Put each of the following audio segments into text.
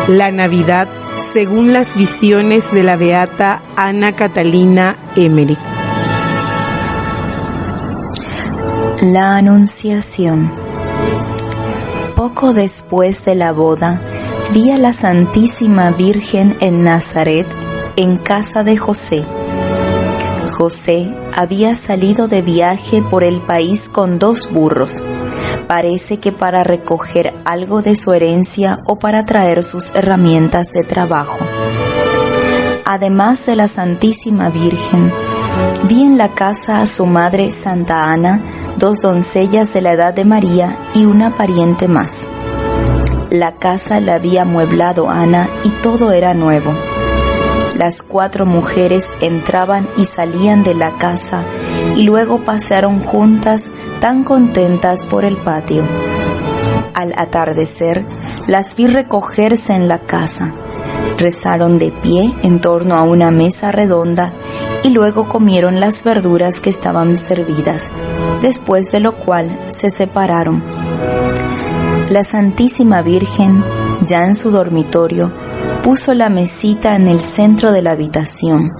La Navidad según las visiones de la beata Ana Catalina Emmerich. La Anunciación. Poco después de la boda, vi a la Santísima Virgen en Nazaret, en casa de José. José había salido de viaje por el país con 2 burros. Parece que para recoger algo de su herencia o para traer sus herramientas de trabajo. Además de la Santísima Virgen, vi en la casa a su madre Santa Ana, 2 doncellas de la edad de María y una pariente más. La casa la había amueblado Ana y todo era nuevo. Las 4 mujeres entraban y salían de la casa y luego pasearon juntas tan contentas por el patio. Al atardecer, las vi recogerse en la casa. Rezaron de pie en torno a una mesa redonda y luego comieron las verduras que estaban servidas, después de lo cual se separaron. La Santísima Virgen, ya en su dormitorio, puso la mesita en el centro de la habitación.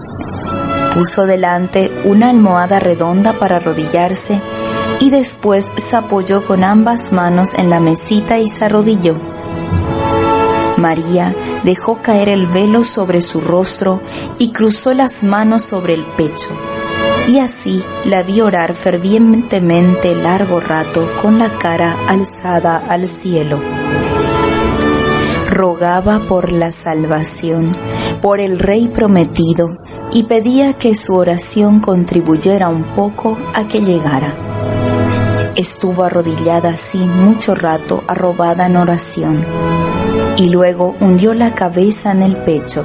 Puso delante una almohada redonda para arrodillarse y después se apoyó con ambas manos en la mesita y se arrodilló. María dejó caer el velo sobre su rostro y cruzó las manos sobre el pecho. Y así la vi orar fervientemente largo rato con la cara alzada al cielo. Rogaba por la salvación, por el Rey prometido, y pedía que su oración contribuyera un poco a que llegara. Estuvo arrodillada así mucho rato, arrobada en oración, y luego hundió la cabeza en el pecho.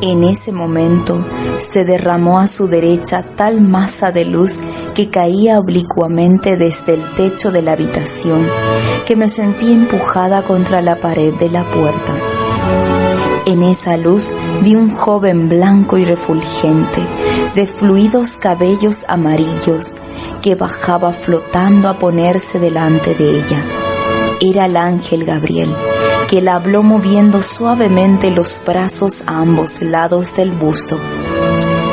En ese momento se derramó a su derecha tal masa de luz que caía oblicuamente desde el techo de la habitación, que me sentí empujada contra la pared de la puerta. En esa luz vi un joven blanco y refulgente, de fluidos cabellos amarillos, que bajaba flotando a ponerse delante de ella. Era el ángel Gabriel, que la habló moviendo suavemente los brazos a ambos lados del busto.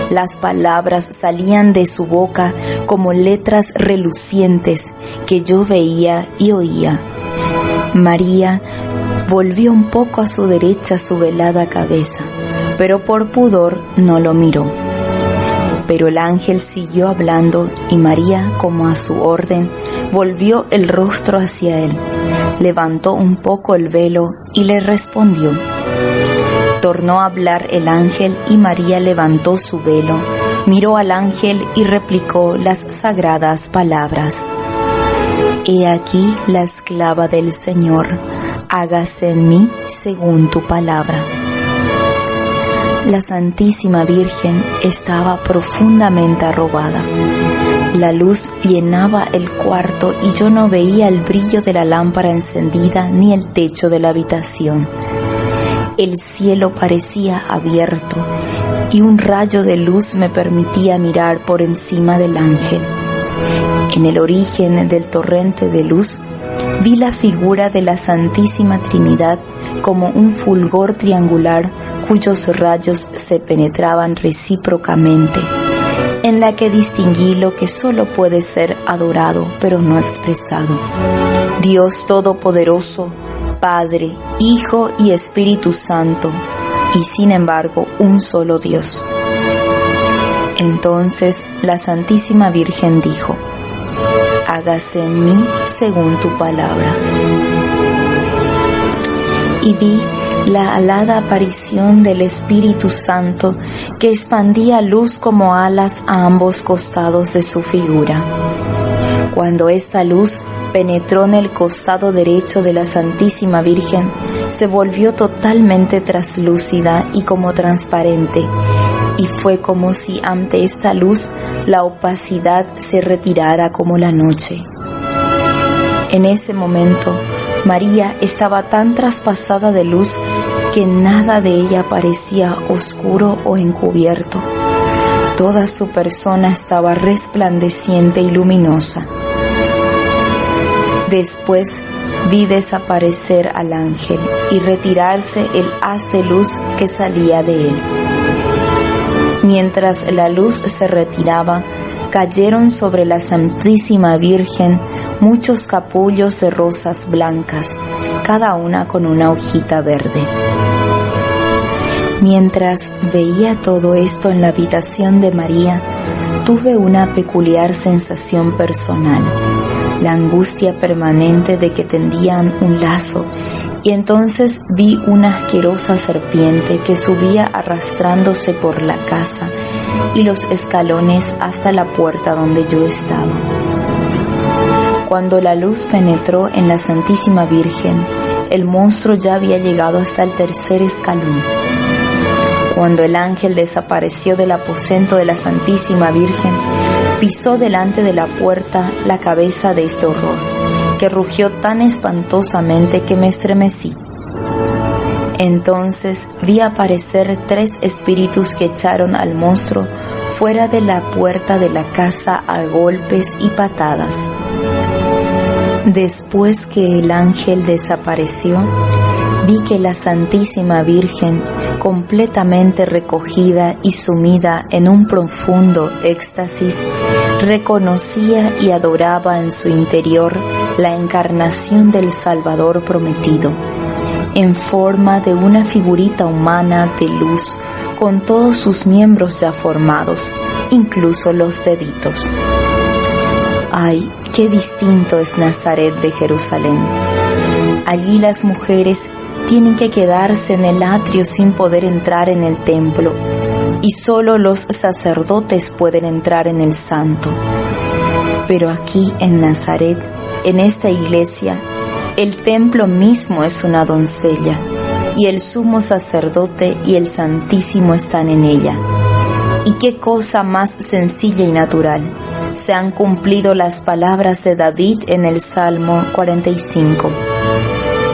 Las palabras salían de su boca como letras relucientes que yo veía y oía. María volvió un poco a su derecha su velada cabeza, pero por pudor no lo miró. Pero el ángel siguió hablando y María, como a su orden, volvió el rostro hacia él. Levantó un poco el velo y le respondió. Tornó a hablar el ángel y María levantó su velo, miró al ángel y replicó las sagradas palabras. He aquí la esclava del Señor, hágase en mí según tu palabra. La Santísima Virgen estaba profundamente arrobada. La luz llenaba el cuarto y yo no veía el brillo de la lámpara encendida ni el techo de la habitación. El cielo parecía abierto y un rayo de luz me permitía mirar por encima del ángel. En el origen del torrente de luz vi la figura de la Santísima Trinidad como un fulgor triangular cuyos rayos se penetraban recíprocamente, en la que distinguí lo que solo puede ser adorado pero no expresado: Dios Todopoderoso, Padre, Hijo y Espíritu Santo, y sin embargo un solo Dios. Entonces la Santísima Virgen dijo: hágase en mí según tu palabra. Y vi la alada aparición del Espíritu Santo que expandía luz como alas a ambos costados de su figura. Cuando esta luz penetró en el costado derecho de la Santísima Virgen, se volvió totalmente traslúcida y como transparente, y fue como si ante esta luz la opacidad se retirara como la noche. En ese momento, María estaba tan traspasada de luz que nada de ella parecía oscuro o encubierto. Toda su persona estaba resplandeciente y luminosa. Después vi desaparecer al ángel y retirarse el haz de luz que salía de él. Mientras la luz se retiraba, cayeron sobre la Santísima Virgen muchos capullos de rosas blancas, cada una con una hojita verde. Mientras veía todo esto en la habitación de María, tuve una peculiar sensación personal, la angustia permanente de que tendían un lazo, y entonces vi una asquerosa serpiente que subía arrastrándose por la casa y los escalones hasta la puerta donde yo estaba. Cuando la luz penetró en la Santísima Virgen, el monstruo ya había llegado hasta el tercer escalón. Cuando el ángel desapareció del aposento de la Santísima Virgen, pisó delante de la puerta la cabeza de este horror, que rugió tan espantosamente que me estremecí. Entonces vi aparecer 3 espíritus que echaron al monstruo fuera de la puerta de la casa a golpes y patadas. Después que el ángel desapareció, vi que la Santísima Virgen, completamente recogida y sumida en un profundo éxtasis, reconocía y adoraba en su interior la encarnación del Salvador prometido, en forma de una figurita humana de luz, con todos sus miembros ya formados, incluso los deditos. ¡Ay, qué distinto es Nazaret de Jerusalén! Allí las mujeres tienen que quedarse en el atrio sin poder entrar en el templo, y solo los sacerdotes pueden entrar en el santo. Pero aquí en Nazaret, en esta iglesia, el templo mismo es una doncella, y el sumo sacerdote y el Santísimo están en ella. Y qué cosa más sencilla y natural. Se han cumplido las palabras de David en el Salmo 45.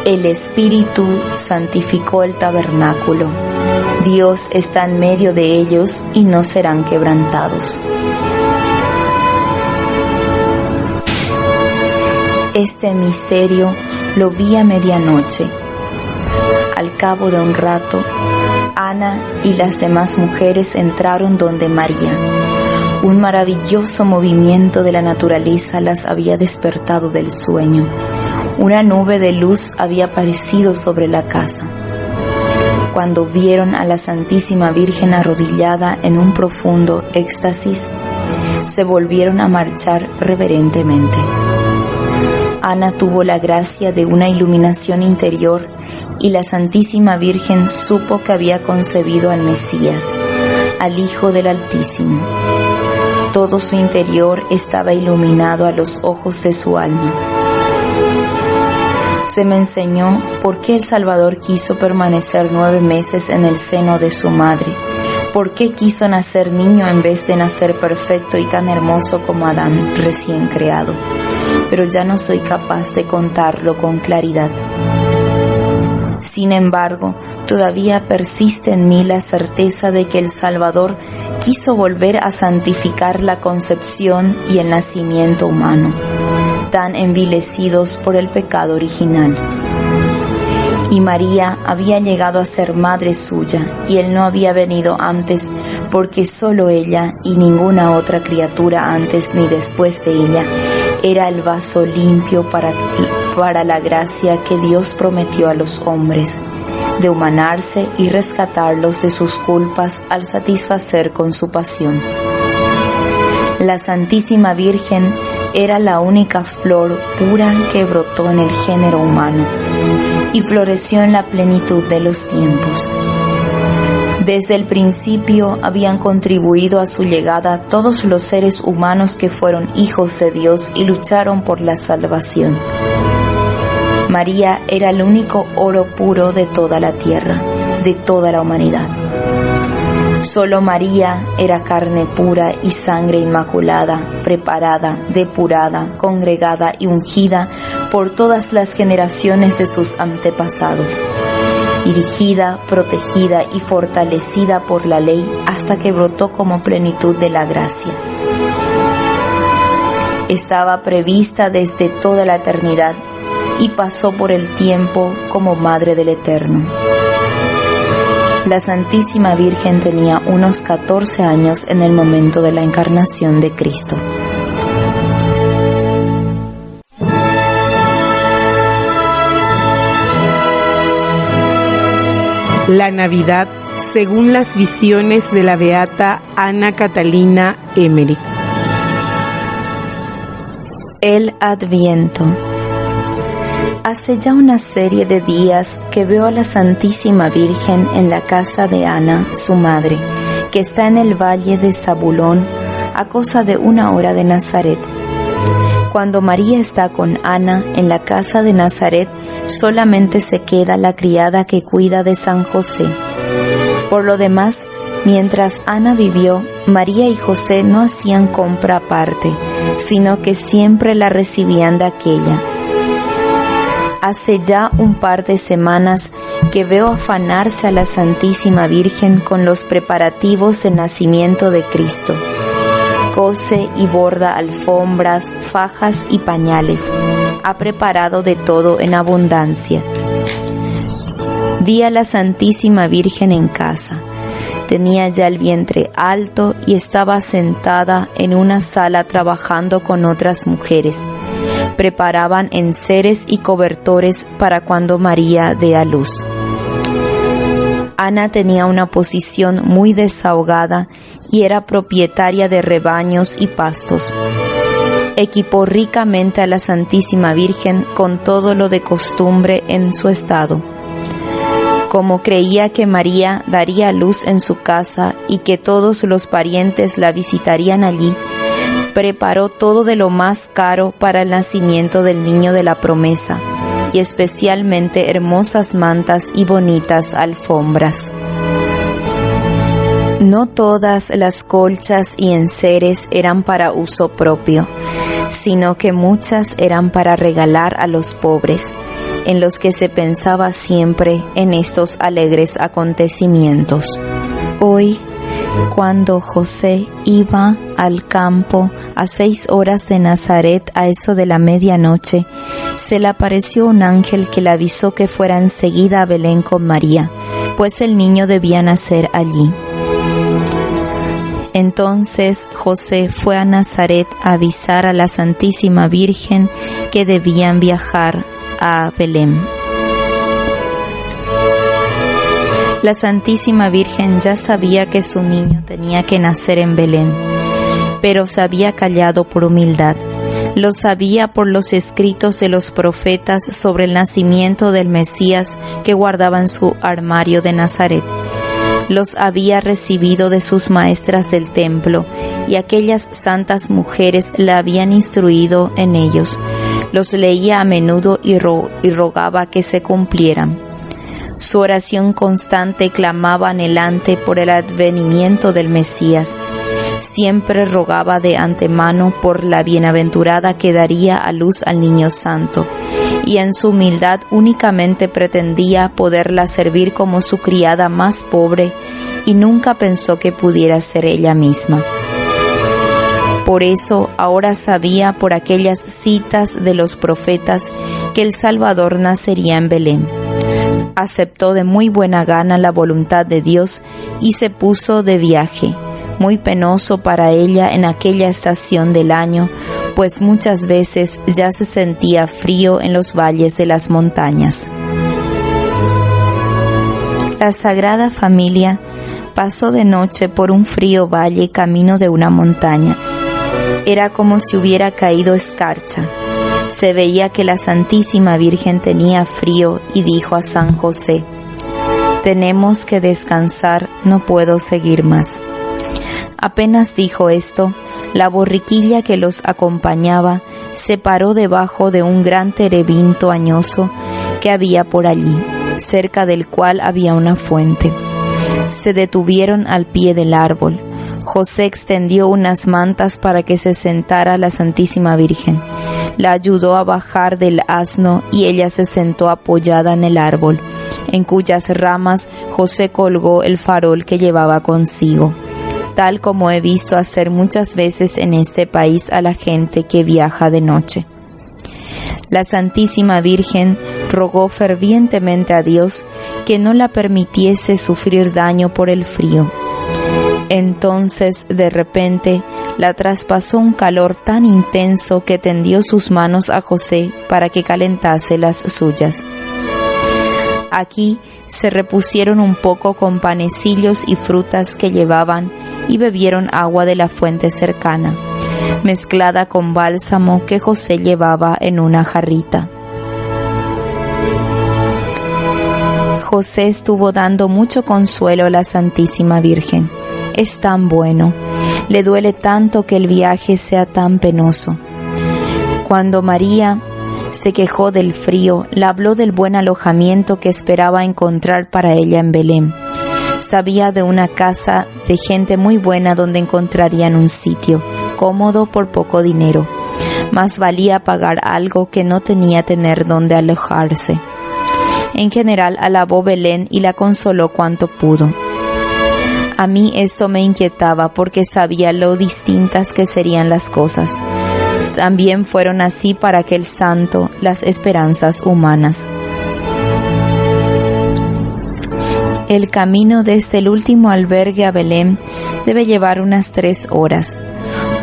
El Espíritu santificó el tabernáculo. Dios está en medio de ellos y no serán quebrantados. Este misterio lo vi a medianoche. Al cabo de un rato, Ana y las demás mujeres entraron donde María. Un maravilloso movimiento de la naturaleza las había despertado del sueño. Una nube de luz había aparecido sobre la casa. Cuando vieron a la Santísima Virgen arrodillada en un profundo éxtasis, se volvieron a marchar reverentemente. Ana tuvo la gracia de una iluminación interior y la Santísima Virgen supo que había concebido al Mesías, al Hijo del Altísimo. Todo su interior estaba iluminado a los ojos de su alma. Se me enseñó por qué el Salvador quiso permanecer 9 meses en el seno de su madre, por qué quiso nacer niño en vez de nacer perfecto y tan hermoso como Adán recién creado, pero ya no soy capaz de contarlo con claridad. Sin embargo, todavía persiste en mí la certeza de que el Salvador quiso volver a santificar la concepción y el nacimiento humano, tan envilecidos por el pecado original. Y María había llegado a ser madre suya, y Él no había venido antes, porque solo ella y ninguna otra criatura antes ni después de ella era el vaso limpio para la gracia que Dios prometió a los hombres, de humanarse y rescatarlos de sus culpas al satisfacer con su pasión. La Santísima Virgen era la única flor pura que brotó en el género humano y floreció en la plenitud de los tiempos. Desde el principio habían contribuido a su llegada todos los seres humanos que fueron hijos de Dios y lucharon por la salvación. María era el único oro puro de toda la tierra, de toda la humanidad. Solo María era carne pura y sangre inmaculada, preparada, depurada, congregada y ungida por todas las generaciones de sus antepasados, dirigida, protegida y fortalecida por la ley hasta que brotó como plenitud de la gracia. Estaba prevista desde toda la eternidad y pasó por el tiempo como Madre del Eterno. La Santísima Virgen tenía unos 14 años en el momento de la encarnación de Cristo. La Navidad según las visiones de la beata Ana Catalina Emmerich. El Adviento. Hace ya una serie de días que veo a la Santísima Virgen en la casa de Ana, su madre, que está en el valle de Zabulón, a cosa de 1 hora de Nazaret. Cuando María está con Ana en la casa de Nazaret, solamente se queda la criada que cuida de San José. Por lo demás, mientras Ana vivió, María y José no hacían compra aparte, sino que siempre la recibían de aquella. Hace ya un par de semanas que veo afanarse a la Santísima Virgen con los preparativos del nacimiento de Cristo. Cose y borda alfombras, fajas y pañales. Ha preparado de todo en abundancia. Vi a la Santísima Virgen en casa. Tenía ya el vientre alto y estaba sentada en una sala trabajando con otras mujeres. Preparaban enseres y cobertores para cuando María dé a luz. Ana tenía una posición muy desahogada y era propietaria de rebaños y pastos. Equipó ricamente a la Santísima Virgen con todo lo de costumbre en su estado. Como creía que María daría luz en su casa y que todos los parientes la visitarían allí, preparó todo de lo más caro para el nacimiento del niño de la promesa, y especialmente hermosas mantas y bonitas alfombras. No todas las colchas y enseres eran para uso propio, sino que muchas eran para regalar a los pobres, en los que se pensaba siempre en estos alegres acontecimientos. Hoy, cuando José iba al campo a 6 horas de Nazaret a eso de la medianoche, se le apareció un ángel que le avisó que fuera enseguida a Belén con María, pues el niño debía nacer allí. Entonces José fue a Nazaret a avisar a la Santísima Virgen que debían viajar a Belén. La Santísima Virgen ya sabía que su niño tenía que nacer en Belén, pero se había callado por humildad. Lo sabía por los escritos de los profetas sobre el nacimiento del Mesías que guardaba en su armario de Nazaret. Los había recibido de sus maestras del templo, y aquellas santas mujeres la habían instruido en ellos. Los leía a menudo y rogaba que se cumplieran. Su oración constante clamaba anhelante por el advenimiento del Mesías. Siempre rogaba de antemano por la bienaventurada que daría a luz al niño santo, y en su humildad únicamente pretendía poderla servir como su criada más pobre, y nunca pensó que pudiera ser ella misma. Por eso ahora sabía por aquellas citas de los profetas que el Salvador nacería en Belén. Aceptó de muy buena gana la voluntad de Dios y se puso de viaje, muy penoso para ella en aquella estación del año, pues muchas veces ya se sentía frío en los valles de las montañas. La Sagrada Familia pasó de noche por un frío valle camino de una montaña. Era como si hubiera caído escarcha. Se veía que la Santísima Virgen tenía frío y dijo a San José: «Tenemos que descansar, no puedo seguir más». Apenas dijo esto, la borriquilla que los acompañaba se paró debajo de un gran terebinto añoso que había por allí, cerca del cual había una fuente. Se detuvieron al pie del árbol. José extendió unas mantas para que se sentara la Santísima Virgen. La ayudó a bajar del asno y ella se sentó apoyada en el árbol, en cuyas ramas José colgó el farol que llevaba consigo. tal como he visto hacer muchas veces en este país a la gente que viaja de noche. La Santísima Virgen rogó fervientemente a Dios que no la permitiese sufrir daño por el frío. Entonces, de repente, la traspasó un calor tan intenso que tendió sus manos a José para que calentase las suyas. Aquí se repusieron un poco con panecillos y frutas que llevaban y bebieron agua de la fuente cercana, mezclada con bálsamo que José llevaba en una jarrita. José estuvo dando mucho consuelo a la Santísima Virgen. Es tan bueno, le duele tanto que el viaje sea tan penoso. Cuando María se quejó del frío, le habló del buen alojamiento que esperaba encontrar para ella en Belén. Sabía de una casa de gente muy buena donde encontrarían un sitio cómodo por poco dinero. Más valía pagar algo que no tenía tener donde alojarse. En general alabó Belén y la consoló cuanto pudo. A mí esto me inquietaba porque sabía lo distintas que serían las cosas. También fueron así para aquel santo las esperanzas humanas. El camino desde el último albergue a Belén debe llevar unas 3 horas.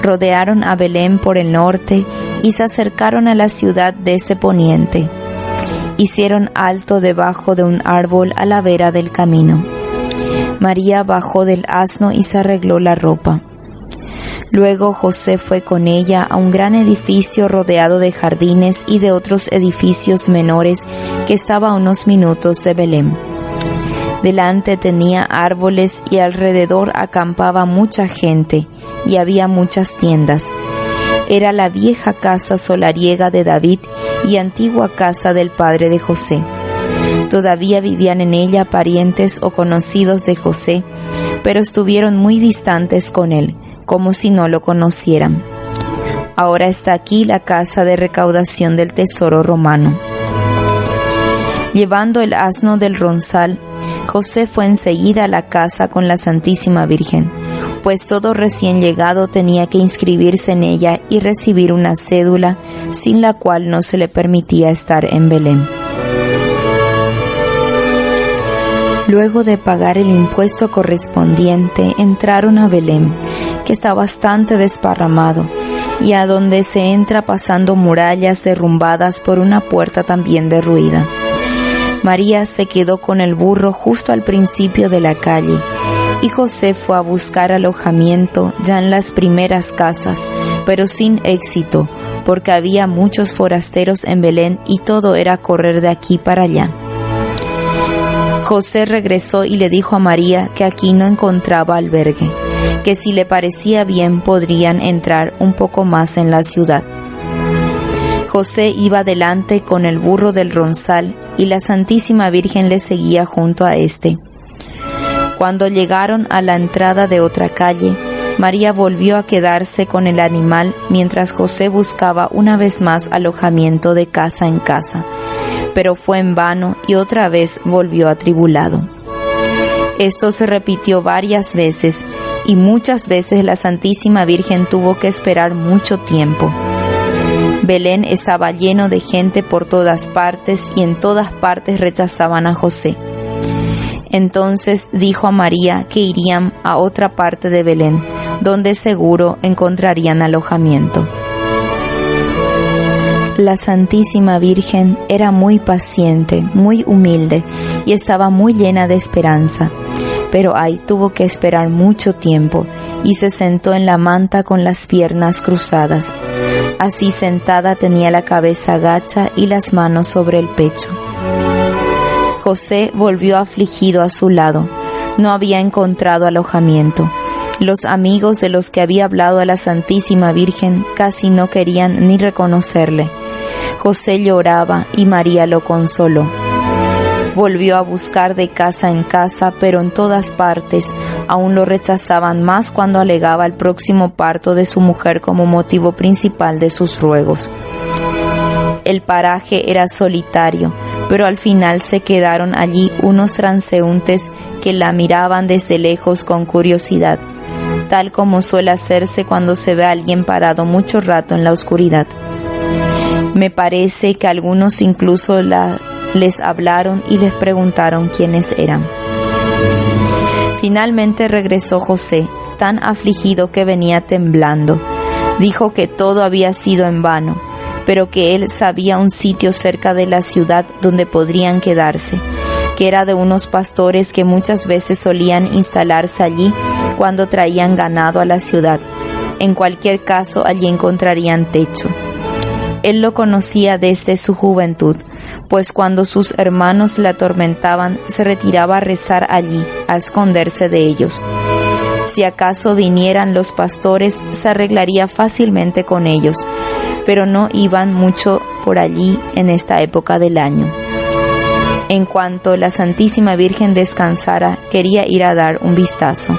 Rodearon a Belén por el norte y se acercaron a la ciudad desde poniente. Hicieron alto debajo de un árbol a la vera del camino. María bajó del asno y se arregló la ropa. Luego José fue con ella a un gran edificio rodeado de jardines y de otros edificios menores que estaba a unos minutos de Belén. Delante tenía árboles y alrededor acampaba mucha gente y había muchas tiendas. Era la vieja casa solariega de David y antigua casa del padre de José. Todavía vivían en ella parientes o conocidos de José, pero estuvieron muy distantes con él, como si no lo conocieran. Ahora está aquí la casa de recaudación del tesoro romano. Llevando el asno del ronzal, José fue enseguida a la casa con la Santísima Virgen, pues todo recién llegado tenía que inscribirse en ella y recibir una cédula, sin la cual no se le permitía estar en Belén. Luego de pagar el impuesto correspondiente, entraron a Belén, que está bastante desparramado, y a donde se entra pasando murallas derrumbadas por una puerta también derruida. María se quedó con el burro justo al principio de la calle, y José fue a buscar alojamiento ya en las primeras casas, pero sin éxito, porque había muchos forasteros en Belén y todo era correr de aquí para allá. José regresó y le dijo a María que aquí no encontraba albergue, que si le parecía bien podrían entrar un poco más en la ciudad. José iba delante con el burro del ronzal y la Santísima Virgen le seguía junto a éste. Cuando llegaron a la entrada de otra calle, María volvió a quedarse con el animal mientras José buscaba una vez más alojamiento de casa en casa, pero fue en vano y otra vez volvió atribulado. Esto se repitió varias veces y muchas veces la Santísima Virgen tuvo que esperar mucho tiempo. Belén estaba lleno de gente por todas partes y en todas partes rechazaban a José. Entonces dijo a María que irían a otra parte de Belén, donde seguro encontrarían alojamiento. La Santísima Virgen era muy paciente, muy humilde y estaba muy llena de esperanza, pero ahí tuvo que esperar mucho tiempo y se sentó en la manta con las piernas cruzadas. Así sentada tenía la cabeza gacha y las manos sobre el pecho. José volvió afligido a su lado. No había encontrado alojamiento. Los amigos de los que había hablado a la Santísima Virgen casi no querían ni reconocerle. José lloraba y María lo consoló. Volvió a buscar de casa en casa, pero en todas partes aún lo rechazaban más cuando alegaba el próximo parto de su mujer como motivo principal de sus ruegos. El paraje era solitario, pero al final se quedaron allí unos transeúntes que la miraban desde lejos con curiosidad. tal como suele hacerse cuando se ve a alguien parado mucho rato en la oscuridad. Me parece que algunos incluso les hablaron y les preguntaron quiénes eran. Finalmente regresó José, tan afligido que venía temblando. Dijo que todo había sido en vano, pero que él sabía un sitio cerca de la ciudad donde podrían quedarse, que era de unos pastores que muchas veces solían instalarse allí cuando traían ganado a la ciudad. En cualquier caso, allí encontrarían techo. Él lo conocía desde su juventud, pues cuando sus hermanos le atormentaban, se retiraba a rezar allí, a esconderse de ellos. Si acaso vinieran los pastores, se arreglaría fácilmente con ellos, pero no iban mucho por allí en esta época del año. En cuanto la Santísima Virgen descansara, quería ir a dar un vistazo.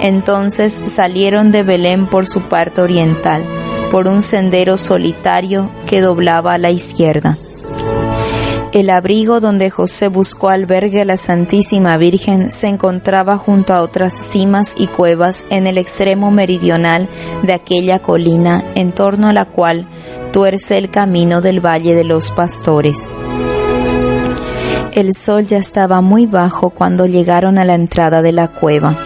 Entonces salieron de Belén por su parte oriental, por un sendero solitario que doblaba a la izquierda. El abrigo donde José buscó albergue a la Santísima Virgen se encontraba junto a otras cimas y cuevas en el extremo meridional de aquella colina, en torno a la cual tuerce el camino del Valle de los Pastores. El sol ya estaba muy bajo cuando llegaron a la entrada de la cueva.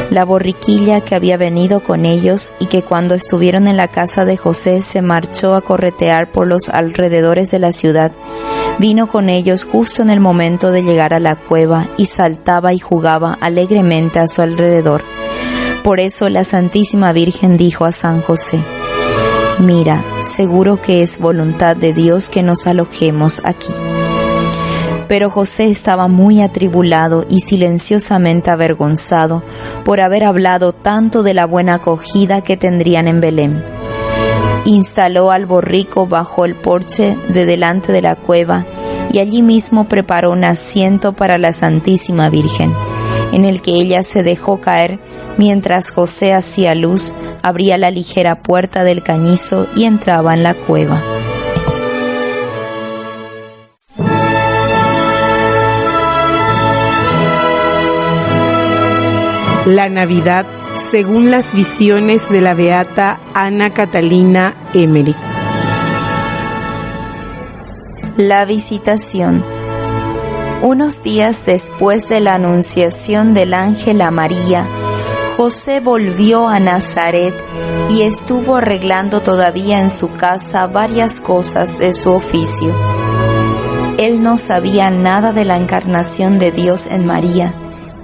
La borriquilla que había venido con ellos y que cuando estuvieron en la casa de José se marchó a corretear por los alrededores de la ciudad, vino con ellos justo en el momento de llegar a la cueva y saltaba y jugaba alegremente a su alrededor. Por eso la Santísima Virgen dijo a San José: «Mira, seguro que es voluntad de Dios que nos alojemos aquí». Pero José estaba muy atribulado y silenciosamente avergonzado por haber hablado tanto de la buena acogida que tendrían en Belén. Instaló al borrico bajo el porche de delante de la cueva y allí mismo preparó un asiento para la Santísima Virgen, en el que ella se dejó caer mientras José hacía luz, abría la ligera puerta del cañizo y entraba en la cueva. La Navidad según las visiones de la beata Ana Catalina Emmerich. La visitación. Unos días después de la anunciación del ángel a María, José volvió a Nazaret y estuvo arreglando todavía en su casa varias cosas de su oficio. Él no sabía nada de la encarnación de Dios en María,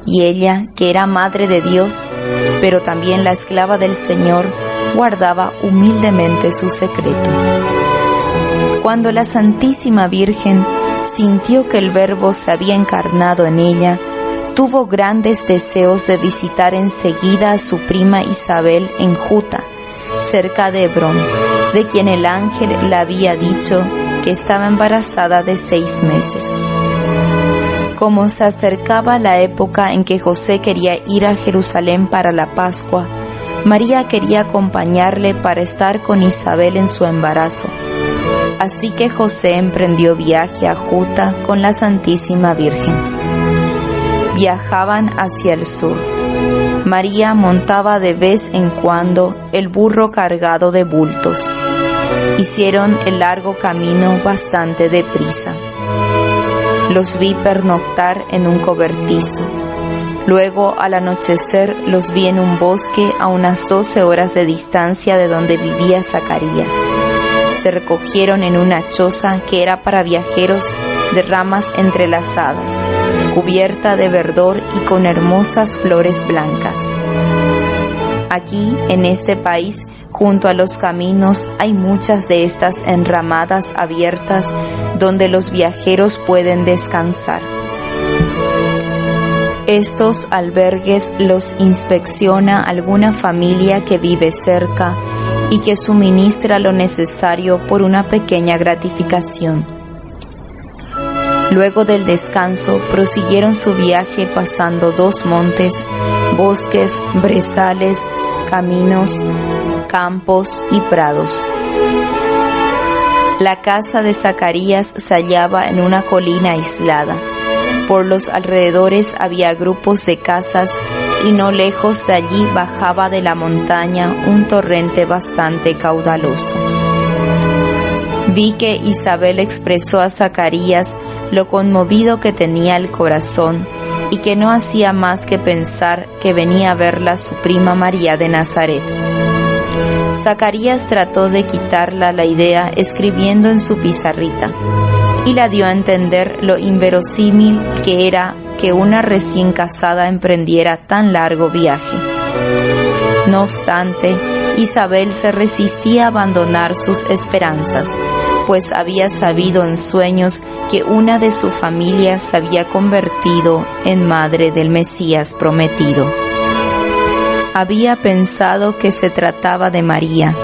y ella, que era madre de Dios, pero también la esclava del Señor, guardaba humildemente su secreto. Cuando la Santísima Virgen sintió que el Verbo se había encarnado en ella, tuvo grandes deseos de visitar enseguida a su prima Isabel en Juta, cerca de Hebrón, de quien el ángel le había dicho que estaba embarazada de 6 meses. Como se acercaba la época en que José quería ir a Jerusalén para la Pascua, María quería acompañarle para estar con Isabel en su embarazo. Así que José emprendió viaje a Juta con la Santísima Virgen. Viajaban hacia el sur. María montaba de vez en cuando el burro cargado de bultos. Hicieron el largo camino bastante deprisa. Los vi pernoctar en un cobertizo. Luego, al anochecer, los vi en un bosque a unas 12 horas de distancia de donde vivía Zacarías. Se recogieron en una choza que era para viajeros de ramas entrelazadas, cubierta de verdor y con hermosas flores blancas. Aquí, en este país, junto a los caminos, hay muchas de estas enramadas abiertas donde los viajeros pueden descansar. Estos albergues los inspecciona alguna familia que vive cerca y que suministra lo necesario por una pequeña gratificación. Luego del descanso, prosiguieron su viaje pasando 2 montes, bosques, brezales, caminos, campos y prados. La casa de Zacarías se hallaba en una colina aislada. Por los alrededores había grupos de casas y no lejos de allí bajaba de la montaña un torrente bastante caudaloso. Vi que Isabel expresó a Zacarías lo conmovido que tenía el corazón y que no hacía más que pensar que venía a verla su prima María de Nazaret. Zacarías trató de quitarla la idea escribiendo en su pizarrita y la dio a entender lo inverosímil que era que una recién casada emprendiera tan largo viaje. No obstante, Isabel se resistía a abandonar sus esperanzas, pues había sabido en sueños que una de su familia se había convertido en madre del Mesías prometido. Había pensado que se trataba de María,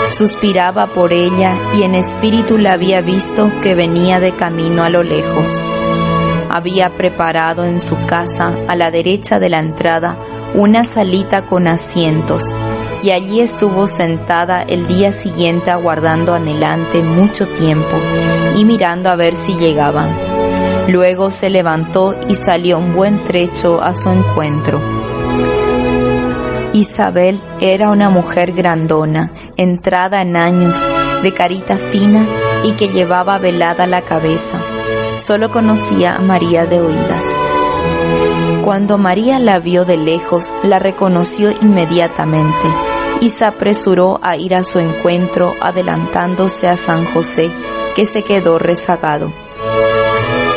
suspiraba por ella y en espíritu la había visto que venía de camino a lo lejos. Había preparado en su casa, a la derecha de la entrada, una salita con asientos, y allí estuvo sentada el día siguiente aguardando anhelante mucho tiempo y mirando a ver si llegaban. Luego se levantó y salió un buen trecho a su encuentro. Isabel era una mujer grandona, entrada en años, de carita fina y que llevaba velada la cabeza. Solo conocía a María de oídas. Cuando María la vio de lejos, la reconoció inmediatamente y se apresuró a ir a su encuentro, adelantándose a San José, que se quedó rezagado.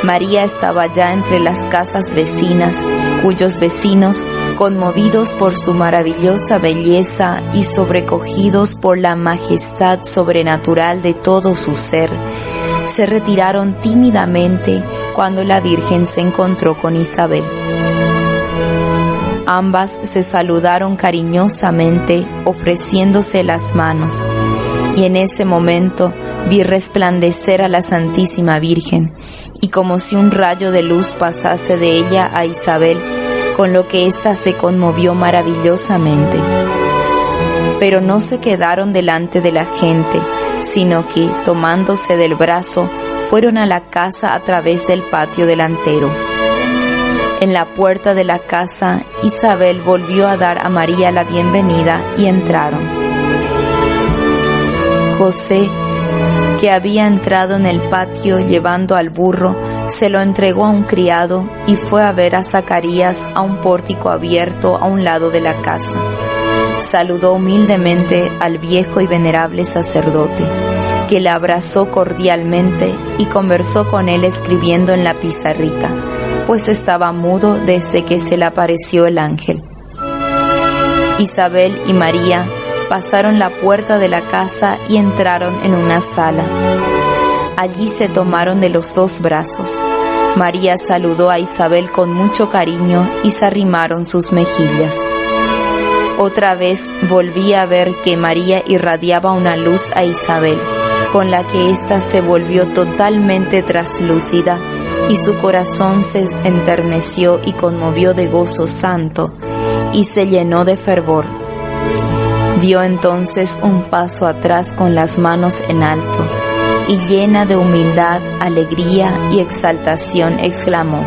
María estaba ya entre las casas vecinas, cuyos vecinos, conmovidos por su maravillosa belleza y sobrecogidos por la majestad sobrenatural de todo su ser, se retiraron tímidamente cuando la Virgen se encontró con Isabel. Ambas se saludaron cariñosamente, ofreciéndose las manos, y en ese momento vi resplandecer a la Santísima Virgen, y como si un rayo de luz pasase de ella a Isabel, con lo que ésta se conmovió maravillosamente. Pero no se quedaron delante de la gente, sino que, tomándose del brazo, fueron a la casa a través del patio delantero. En la puerta de la casa, Isabel volvió a dar a María la bienvenida y entraron. José, que había entrado en el patio llevando al burro, se lo entregó a un criado y fue a ver a Zacarías a un pórtico abierto a un lado de la casa. Saludó humildemente al viejo y venerable sacerdote, que le abrazó cordialmente y conversó con él escribiendo en la pizarrita, pues estaba mudo desde que se le apareció el ángel. Isabel y María pasaron la puerta de la casa y entraron en una sala. Allí se tomaron de los dos brazos. María saludó a Isabel con mucho cariño y se arrimaron sus mejillas. Otra vez volví a ver que María irradiaba una luz a Isabel, con la que ésta se volvió totalmente traslúcida y su corazón se enterneció y conmovió de gozo santo y se llenó de fervor. Dio entonces un paso atrás con las manos en alto y llena de humildad, alegría y exaltación exclamó: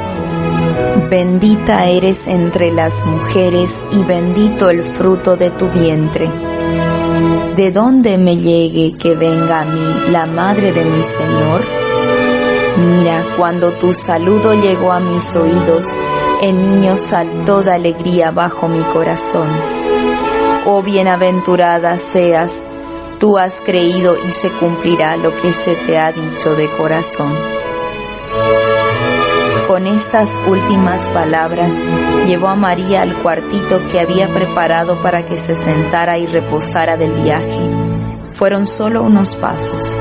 «Bendita eres entre las mujeres y bendito el fruto de tu vientre. ¿De dónde me llegue que venga a mí la madre de mi Señor? Mira, cuando tu saludo llegó a mis oídos, el niño saltó de alegría bajo mi corazón. Oh bienaventurada seas, tú has creído y se cumplirá lo que se te ha dicho de corazón». Con estas últimas palabras, llevó a María al cuartito que había preparado para que se sentara y reposara del viaje. Fueron solo unos pasos,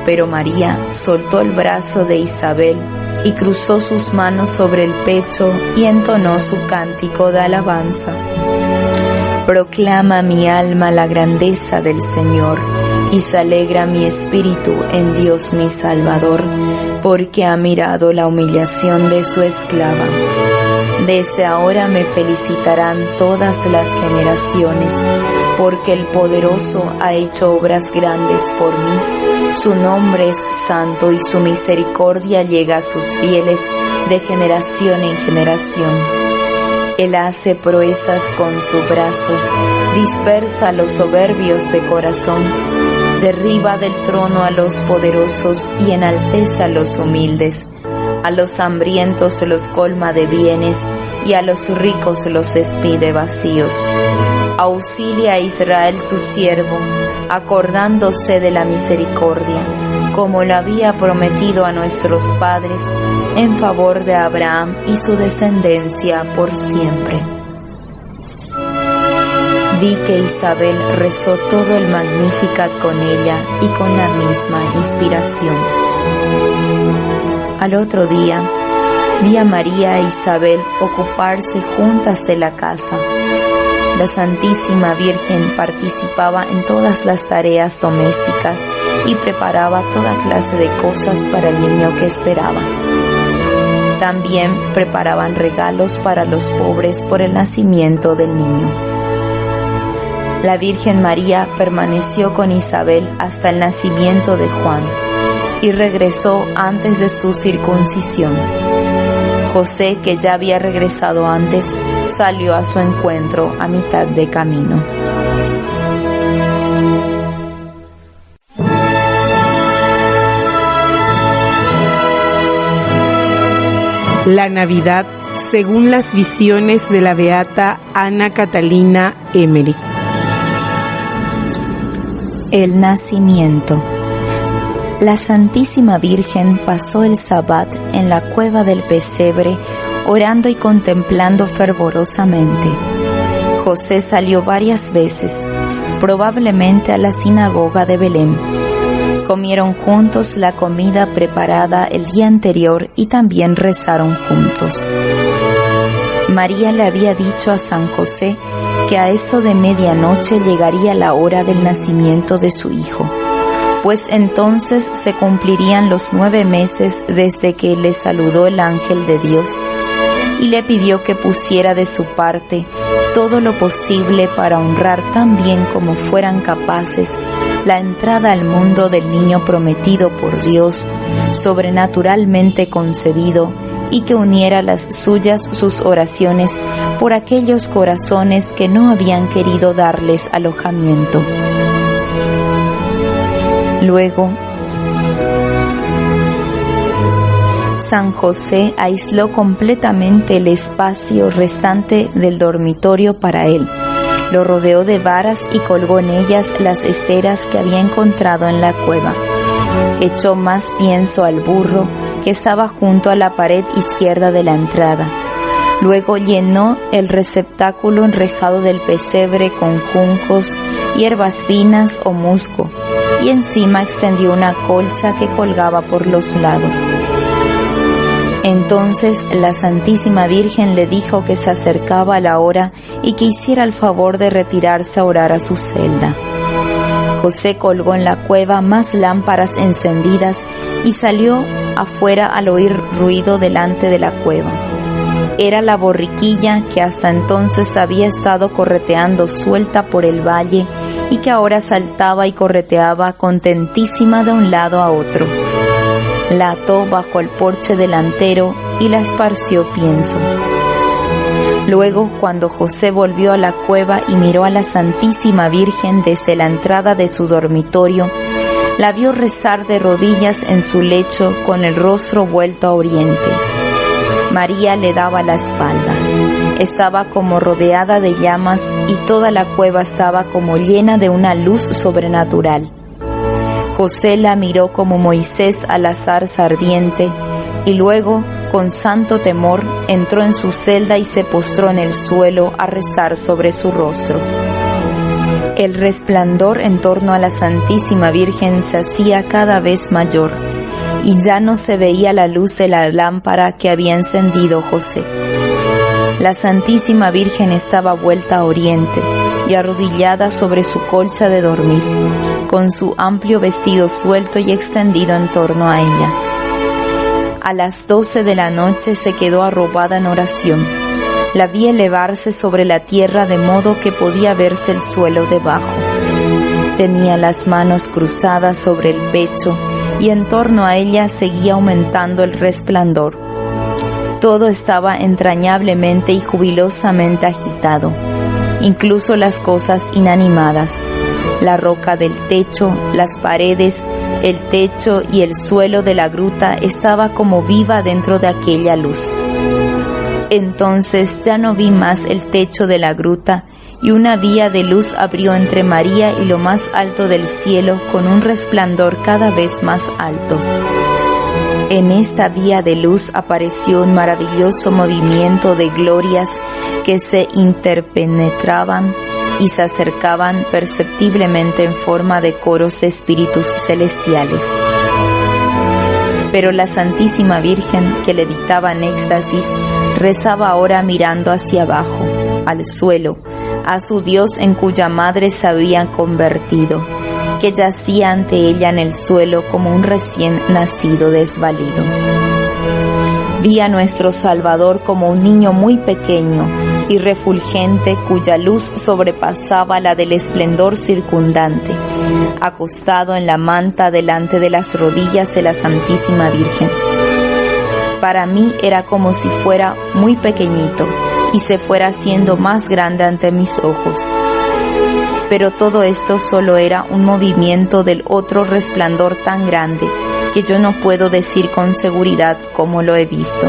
pero María soltó el brazo de Isabel y cruzó sus manos sobre el pecho y entonó su cántico de alabanza. Proclama mi alma la grandeza del Señor, y se alegra mi espíritu en Dios mi Salvador, porque ha mirado la humillación de su esclava. Desde ahora me felicitarán todas las generaciones, porque el Poderoso ha hecho obras grandes por mí. Su nombre es santo y su misericordia llega a sus fieles de generación en generación. Él hace proezas con su brazo, dispersa a los soberbios de corazón, derriba del trono a los poderosos y enaltece a los humildes. A los hambrientos los colma de bienes y a los ricos los despide vacíos. Auxilia a Israel su siervo, acordándose de la misericordia, como lo había prometido a nuestros padres, en favor de Abraham y su descendencia por siempre. Vi que Isabel rezó todo el Magnificat con ella y con la misma inspiración. Al otro día, vi a María e Isabel ocuparse juntas de la casa. La Santísima Virgen participaba en todas las tareas domésticas y preparaba toda clase de cosas para el niño que esperaba. También preparaban regalos para los pobres por el nacimiento del niño. La Virgen María permaneció con Isabel hasta el nacimiento de Juan y regresó antes de su circuncisión. José, que ya había regresado antes, salió a su encuentro a mitad de camino. La Navidad según las visiones de la beata Ana Catalina Emmerich. El nacimiento. La Santísima Virgen pasó el Sabbat en la cueva del pesebre, orando y contemplando fervorosamente. José salió varias veces, probablemente a la sinagoga de Belén. Comieron juntos la comida preparada el día anterior y también rezaron juntos. María le había dicho a San José que a eso de medianoche llegaría la hora del nacimiento de su hijo, pues entonces se cumplirían los 9 meses desde que le saludó el ángel de Dios, y le pidió que pusiera de su parte todo lo posible para honrar tan bien como fueran capaces la entrada al mundo del niño prometido por Dios, sobrenaturalmente concebido, y que uniera las suyas sus oraciones por aquellos corazones que no habían querido darles alojamiento. Luego, San José aisló completamente el espacio restante del dormitorio para él. Lo rodeó de varas y colgó en ellas las esteras que había encontrado en la cueva. Echó más pienso al burro que estaba junto a la pared izquierda de la entrada. Luego llenó el receptáculo enrejado del pesebre con juncos, hierbas finas o musgo, y encima extendió una colcha que colgaba por los lados. Entonces la Santísima Virgen le dijo que se acercaba la hora y que hiciera el favor de retirarse a orar a su celda. José colgó en la cueva más lámparas encendidas y salió afuera al oír ruido delante de la cueva. Era la borriquilla que hasta entonces había estado correteando suelta por el valle y que ahora saltaba y correteaba contentísima de un lado a otro. La ató bajo el porche delantero y la esparció pienso. Luego, cuando José volvió a la cueva y miró a la Santísima Virgen desde la entrada de su dormitorio, la vio rezar de rodillas en su lecho con el rostro vuelto a oriente. María le daba la espalda. Estaba como rodeada de llamas y toda la cueva estaba como llena de una luz sobrenatural. José la miró como Moisés a la zarza ardiente y luego, con santo temor, entró en su celda y se postró en el suelo a rezar sobre su rostro. El resplandor en torno a la Santísima Virgen se hacía cada vez mayor y ya no se veía la luz de la lámpara que había encendido José. La Santísima Virgen estaba vuelta a oriente y arrodillada sobre su colcha de dormir, con su amplio vestido suelto y extendido en torno a ella. A las 12 de la noche se quedó arrobada en oración. La vi elevarse sobre la tierra de modo que podía verse el suelo debajo. Tenía las manos cruzadas sobre el pecho y en torno a ella seguía aumentando el resplandor. Todo estaba entrañablemente y jubilosamente agitado, incluso las cosas inanimadas, la roca del techo, las paredes, el techo y el suelo de la gruta estaba como viva dentro de aquella luz. Entonces ya no vi más el techo de la gruta, y una vía de luz abrió entre María y lo más alto del cielo con un resplandor cada vez más alto. En esta vía de luz apareció un maravilloso movimiento de glorias que se interpenetraban y se acercaban perceptiblemente en forma de coros de espíritus celestiales. Pero la Santísima Virgen, que levitaba en éxtasis, rezaba ahora mirando hacia abajo, al suelo, a su Dios en cuya madre se había convertido, que yacía ante ella en el suelo como un recién nacido desvalido. Vi a nuestro Salvador como un niño muy pequeño y refulgente, cuya luz sobrepasaba la del esplendor circundante, acostado en la manta delante de las rodillas de la Santísima Virgen. Para mí era como si fuera muy pequeñito y se fuera haciendo más grande ante mis ojos. Pero todo esto solo era un movimiento del otro resplandor tan grande que yo no puedo decir con seguridad cómo lo he visto.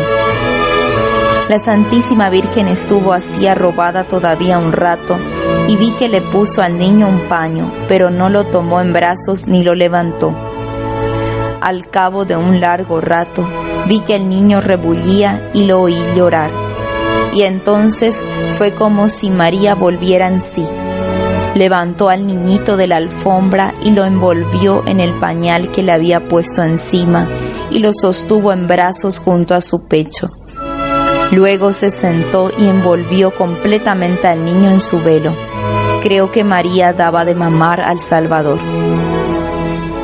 La Santísima Virgen estuvo así arrobada todavía un rato y vi que le puso al niño un paño, pero no lo tomó en brazos ni lo levantó. Al cabo de un largo rato vi que el niño rebullía y lo oí llorar. Y entonces fue como si María volviera en sí. Levantó al niñito de la alfombra y lo envolvió en el pañal que le había puesto encima y lo sostuvo en brazos junto a su pecho. Luego se sentó y envolvió completamente al niño en su velo. Creo que María daba de mamar al Salvador.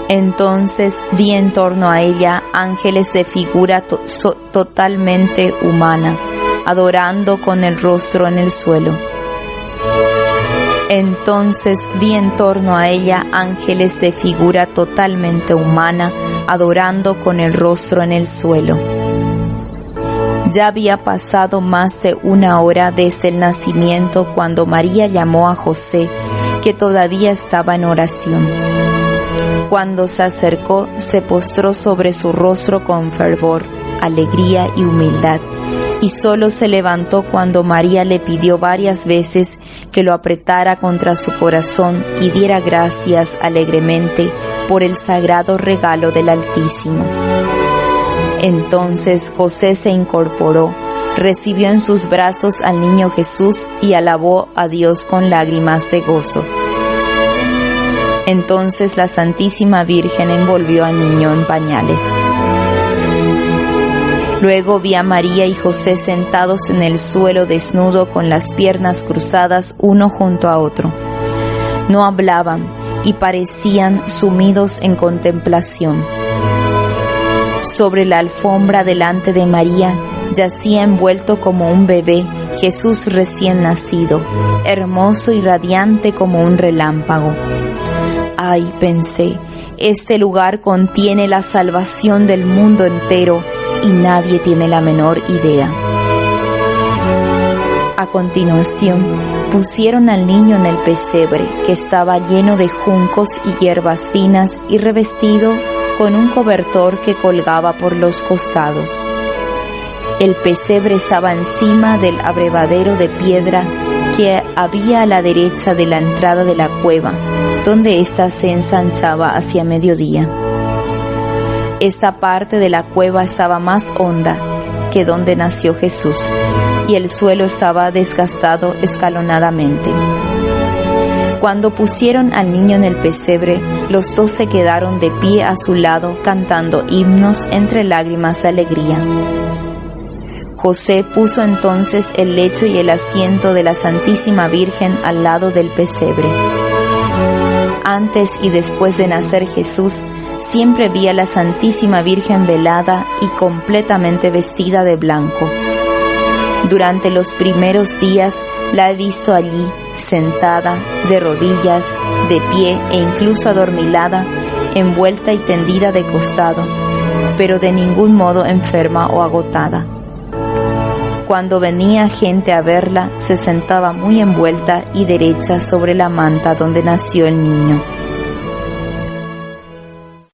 Entonces vi en torno a ella ángeles de figura totalmente humana, adorando con el rostro en el suelo. Entonces vi en torno a ella ángeles de figura totalmente humana, adorando con el rostro en el suelo. Ya había pasado más de una hora desde el nacimiento cuando María llamó a José, que todavía estaba en oración. Cuando se acercó, se postró sobre su rostro con fervor, alegría y humildad, y solo se levantó cuando María le pidió varias veces que lo apretara contra su corazón y diera gracias alegremente por el sagrado regalo del Altísimo. Entonces José se incorporó, recibió en sus brazos al niño Jesús y alabó a Dios con lágrimas de gozo. Entonces la Santísima Virgen envolvió al niño en pañales. Luego vi a María y José sentados en el suelo desnudo con las piernas cruzadas uno junto a otro. No hablaban y parecían sumidos en contemplación. Sobre la alfombra delante de María yacía envuelto como un bebé Jesús recién nacido, hermoso y radiante como un relámpago. Ay, pensé, este lugar contiene la salvación del mundo entero y nadie tiene la menor idea. A continuación, pusieron al niño en el pesebre, que estaba lleno de juncos y hierbas finas y revestido con un cobertor que colgaba por los costados. El pesebre estaba encima del abrevadero de piedra que había a la derecha de la entrada de la cueva, donde ésta se ensanchaba hacia mediodía. Esta parte de la cueva estaba más honda que donde nació Jesús, y el suelo estaba desgastado escalonadamente. Cuando pusieron al niño en el pesebre, los dos se quedaron de pie a su lado cantando himnos entre lágrimas de alegría. José puso entonces el lecho y el asiento de la Santísima Virgen al lado del pesebre. Antes y después de nacer Jesús, siempre vi a la Santísima Virgen velada y completamente vestida de blanco. Durante los primeros días la he visto allí, sentada, de rodillas, de pie e incluso adormilada, envuelta y tendida de costado, pero de ningún modo enferma o agotada. cuando venía gente a verla, se sentaba muy envuelta y derecha sobre la manta donde nació el niño.